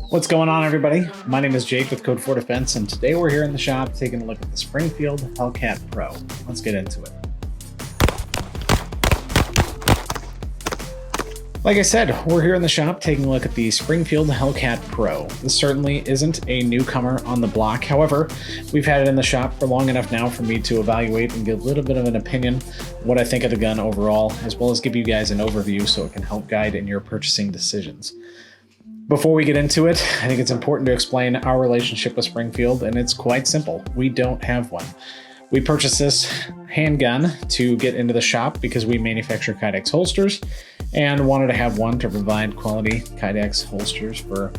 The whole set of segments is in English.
What's going on, everybody? My name is Jake with Code 4 Defense, and today we're here in the shop taking a look at the Springfield Hellcat Pro. Let's get into it. Like I said, we're here in the shop taking a look at the Springfield Hellcat Pro. This certainly isn't a newcomer on the block. However, we've had it in the shop for long enough now for me to evaluate and give a little bit of an opinion what I think of the gun overall, as well as give you guys an overview so it can help guide in your purchasing decisions. Before we get into it, I think it's important to explain our relationship with Springfield, and it's quite simple. We don't have one. We purchased this handgun to get into the shop because we manufacture Kydex holsters and wanted to have one to provide quality Kydex holsters for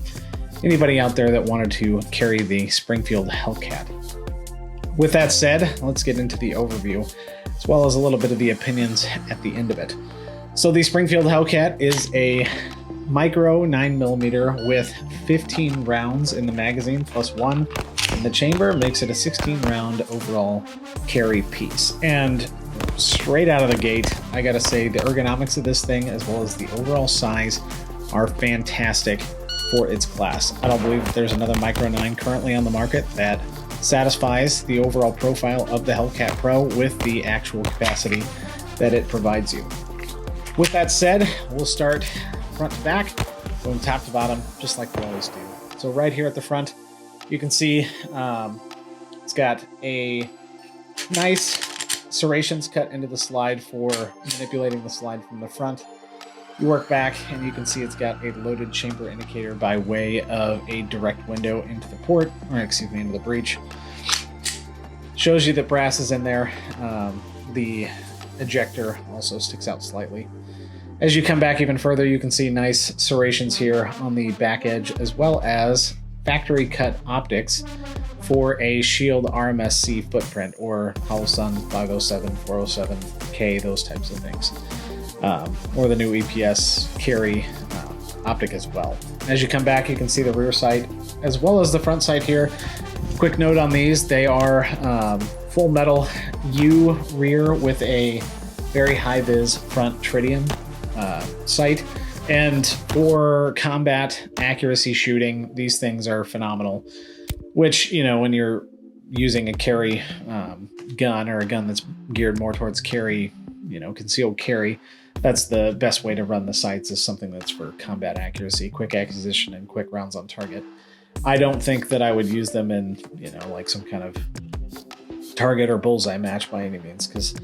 anybody out there that wanted to carry the Springfield Hellcat. With that said, let's get into the overview, as well as a little bit of the opinions at the end of it. So the Springfield Hellcat is a micro 9mm with 15 rounds in the magazine plus one in the chamber, makes it a 16 round overall carry piece. And straight out of the gate, I gotta say the ergonomics of this thing as well as the overall size are fantastic for its class. I don't believe that there's another micro 9 currently on the market that satisfies the overall profile of the Hellcat Pro with the actual capacity that it provides you. With that said, we'll start front to back, going top to bottom, just like we always do. So right here at the front, you can see it's got a nice serrations cut into the slide for manipulating the slide from the front. You work back and you can see it's got a loaded chamber indicator by way of a direct window into the port, or excuse me, into the breech. Shows you that brass is in there. The ejector also sticks out slightly. As you come back even further, you can see nice serrations here on the back edge, as well as factory cut optics for a Shield RMSC footprint, or Holosun 507, 407K, those types of things. Or the new EPS carry optic as well. As you come back, you can see the rear sight as well as the front sight here. Quick note on these, they are full metal U rear with a very high vis front tritium sight, and for combat accuracy shooting, these things are phenomenal, which, you know, when you're using a carry gun, or a gun that's geared more towards carry, you know, concealed carry, that's the best way to run the sights, is something that's for combat accuracy, quick acquisition, and quick rounds on target. I don't think that I would use them in, you know, like some kind of target or bullseye match by any means, because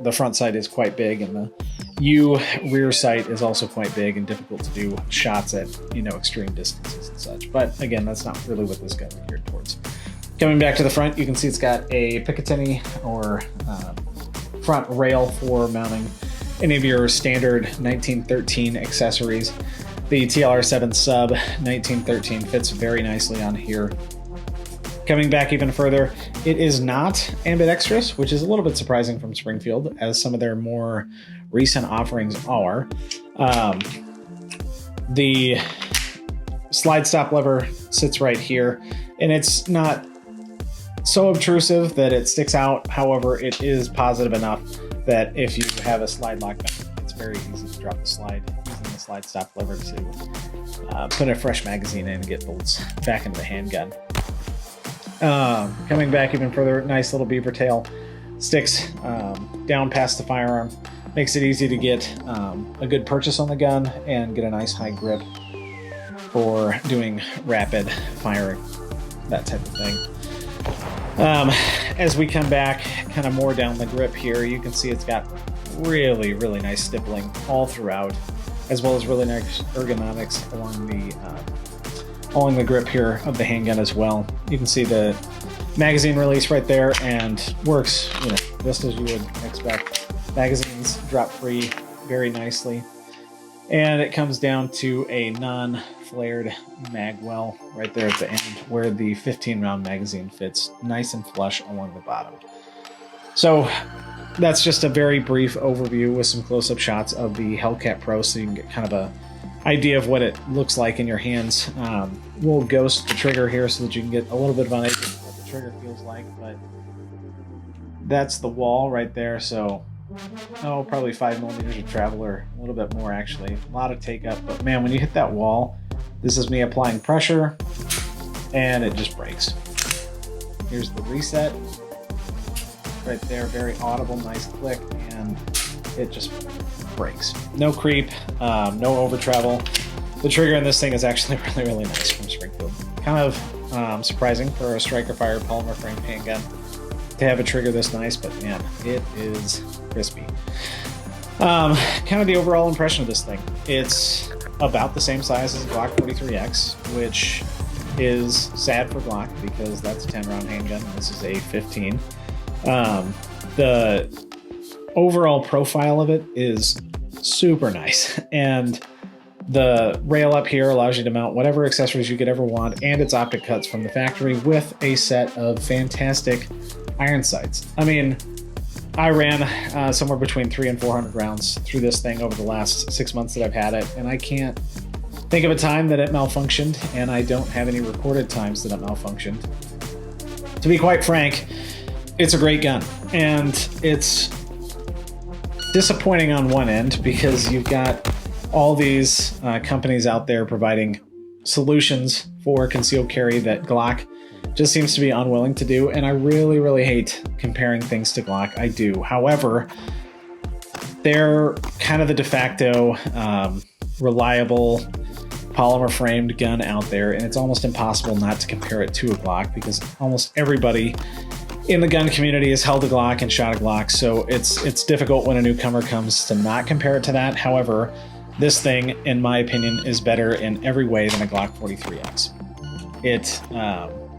the front sight is quite big, and the U rear sight is also quite big and difficult to do shots at, you know, extreme distances and such. But again, that's not really what this gun is geared towards. Coming back to the front, you can see it's got a Picatinny or front rail for mounting any of your standard 1913 accessories. The TLR7 sub 1913 fits very nicely on here. Coming back even further, it is not ambidextrous, which is a little bit surprising from Springfield, as some of their more recent offerings are. The slide stop lever sits right here, and it's not so obtrusive that it sticks out. However, it is positive enough that if you have a slide lock gun, it's very easy to drop the slide using the slide stop lever to put a fresh magazine in and get bolts back into the handgun. Coming back even further, nice little beaver tail sticks down past the firearm, makes it easy to get a good purchase on the gun and get a nice high grip for doing rapid firing, that type of thing. As we come back kind of more down the grip here, you can see it's got really, really nice stippling all throughout, as well as really nice ergonomics along the grip here of the handgun as well. You can see the magazine release right there, and works, you know, just as you would expect. Magazines drop free very nicely, and it comes down to a non-flared mag well right there at the end, where the 15 round magazine fits nice and flush along the bottom. So that's just a very brief overview with some close-up shots of the Hellcat Pro, so you can get kind of a idea of what it looks like in your hands. We'll ghost the trigger here so that you can get a little bit of an idea of what the trigger feels like, but that's the wall right there. So probably 5 millimeters of travel, or a little bit more actually. A lot of take up, but man, when you hit that wall, This is me applying pressure, and it just breaks. Here's the reset. Right there, very audible, nice click, and it just breaks. No creep, no over travel. The trigger in this thing is actually really, really nice from Springfield. Kind of surprising for a striker fire polymer frame handgun to have a trigger this nice, but man, it is crispy. Kind of the overall impression of this thing. It's about the same size as the Glock 43X, which is sad for Glock because that's a 10-round handgun. This is a 15. The overall profile of it is super nice, and the rail up here allows you to mount whatever accessories you could ever want, and it's optic cuts from the factory with a set of fantastic iron sights. I mean, I ran somewhere between 300 and 400 rounds through this thing over the last 6 months that I've had it, and I can't think of a time that it malfunctioned, and I don't have any recorded times that it malfunctioned. To be quite frank, it's a great gun, and it's disappointing on one end because you've got all these companies out there providing solutions for concealed carry that Glock just seems to be unwilling to do, and I really, really hate comparing things to Glock. I do. However, they're kind of the de facto reliable polymer framed gun out there, and it's almost impossible not to compare it to a Glock because almost everybody in the gun community has held a Glock and shot a Glock, so it's difficult when a newcomer comes to not compare it to that. However, this thing, in my opinion, is better in every way than a Glock 43X. It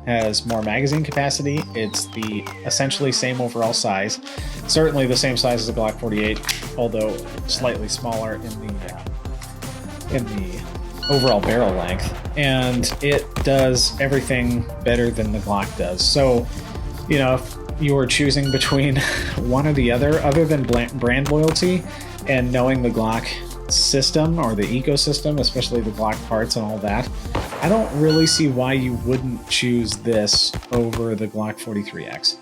has more magazine capacity. It's the essentially same overall size, certainly the same size as a Glock 48, although slightly smaller in the overall barrel length, and it does everything better than the Glock does. So, you know, if you were choosing between one or the other than brand loyalty and knowing the Glock system or the ecosystem, especially the Glock parts and all that, I don't really see why you wouldn't choose this over the Glock 43X.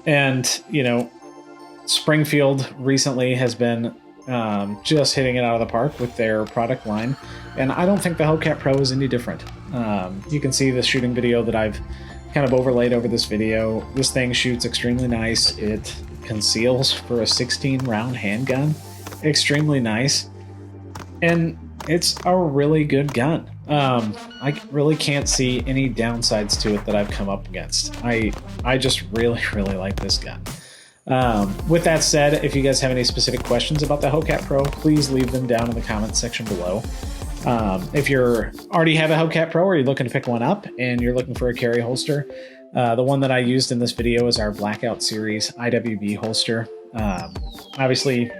And, you know, Springfield recently has been just hitting it out of the park with their product line, and I don't think the Hellcat Pro is any different. You can see the shooting video that I've kind of overlaid over this video. This thing shoots extremely nice. It conceals for a 16-round handgun extremely nice, and it's a really good gun. I really can't see any downsides to it that I've come up against. I just really, really like this gun. With that said, if you guys have any specific questions about the Hellcat Pro, please leave them down in the comments section below. If you already have a Hellcat Pro or you're looking to pick one up and you're looking for a carry holster, the one that I used in this video is our Blackout Series IWB holster. Obviously,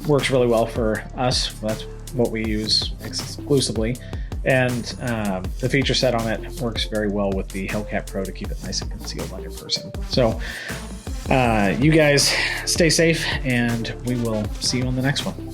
works really well for us. That's what we use exclusively. And the feature set on it works very well with the Hellcat Pro to keep it nice and concealed on your person. So you guys stay safe, and we will see you on the next one.